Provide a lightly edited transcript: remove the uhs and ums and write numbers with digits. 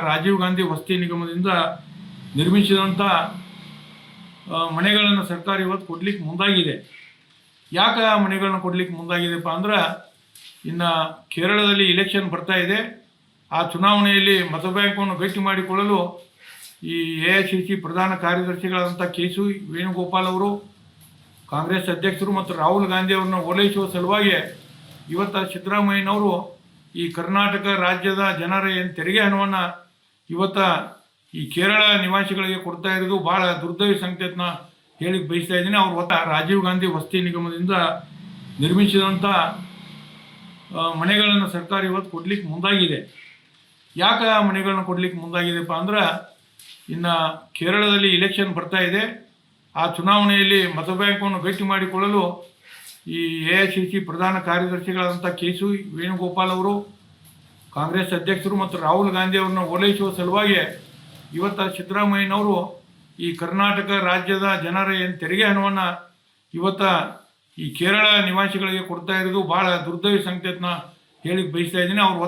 ರಾಜೀವ್ ಗಾಂಧಿ ವಸತಿ ನಿಗಮದಿಂದ ನಿರ್ಮಿಸಿದಂಥ ಮನೆಗಳನ್ನು ಸರ್ಕಾರ ಇವತ್ತು ಕೊಡ್ಲಿಕ್ಕೆ ಮುಂದಾಗಿದೆ. ಯಾಕೆ ಆ ಮನೆಗಳನ್ನ ಕೊಡ್ಲಿಕ್ಕೆ ಮುಂದಾಗಿದೆಪ್ಪ ಅಂದ್ರೆ, ಇನ್ನು ಕೇರಳದಲ್ಲಿ ಇಲೆಕ್ಷನ್ ಬರ್ತಾ ಇದೆ. ಆ ಚುನಾವಣೆಯಲ್ಲಿ ಮತ ಬ್ಯಾಂಕನ್ನು ಗಟ್ಟಿ ಮಾಡಿಕೊಳ್ಳಲು ಈ AICC ಪ್ರಧಾನ ಕಾರ್ಯದರ್ಶಿಗಳಾದಂಥ KC ವೇಣುಗೋಪಾಲ್ ಅವರು, ಕಾಂಗ್ರೆಸ್ ಅಧ್ಯಕ್ಷರು ಮತ್ತು ರಾಹುಲ್ ಗಾಂಧಿ ಅವರನ್ನು ಓಲೈಸುವ ಸಲುವಾಗಿ ಇವತ್ತು ಸಿದ್ದರಾಮಯ್ಯನವರು ಈ ಕರ್ನಾಟಕ ರಾಜ್ಯದ ಜನರ ಏನು ತೆರಿಗೆ ಹಣವನ್ನು ಇವತ್ತು ಈ ಕೇರಳ ನಿವಾಸಿಗಳಿಗೆ ಕೊಡ್ತಾ ಇರೋದು ಭಾಳ ದುರ್ದೈವಿ ಸಂಕೇತನ ಹೇಳಿಕ್ಕೆ ಬಯಸ್ತಾ ಇದ್ದೀನಿ. ಅವರು ರಾಜೀವ್ ಗಾಂಧಿ ವಸತಿ ನಿಗಮದಿಂದ ನಿರ್ಮಿಸಿದಂಥ ಮನೆಗಳನ್ನು ಸರ್ಕಾರ ಇವತ್ತು ಕೊಡ್ಲಿಕ್ಕೆ ಮುಂದಾಗಿದೆ. ಯಾಕೆ ಆ ಮನೆಗಳನ್ನ ಕೊಡ್ಲಿಕ್ಕೆ ಮುಂದಾಗಿದೆಪ್ಪ ಅಂದ್ರೆ, ಇನ್ನು ಕೇರಳದಲ್ಲಿ ಇಲೆಕ್ಷನ್ ಬರ್ತಾ ಇದೆ. ಆ ಚುನಾವಣೆಯಲ್ಲಿ ಮತ ಬ್ಯಾಂಕನ್ನು ಗಟ್ಟಿ ಮಾಡಿಕೊಳ್ಳಲು ಈ AICC ಪ್ರಧಾನ ಕಾರ್ಯದರ್ಶಿಗಳಾದಂಥ KC ವೇಣುಗೋಪಾಲ್ ಅವರು, ಕಾಂಗ್ರೆಸ್ ಅಧ್ಯಕ್ಷರು ಮತ್ತು ರಾಹುಲ್ ಗಾಂಧಿ ಅವರನ್ನು ಓಲೈಸುವ ಸಲುವಾಗಿ ಇವತ್ತು ಸಿದ್ದರಾಮಯ್ಯನವರು ಈ ಕರ್ನಾಟಕ ರಾಜ್ಯದ ಜನರ ಏನು ತೆರಿಗೆ ಹಣವನ್ನು ಇವತ್ತು ಈ ಕೇರಳ ನಿವಾಸಿಗಳಿಗೆ ಕೊಡ್ತಾ ಇರೋದು ಭಾಳ ದುರ್ದೈವಿ ಸಂಕೇತನ ಹೇಳಿಕ್ಕೆ ಬಯಸ್ತಾ ಇದ್ದೀನಿ. ಅವರು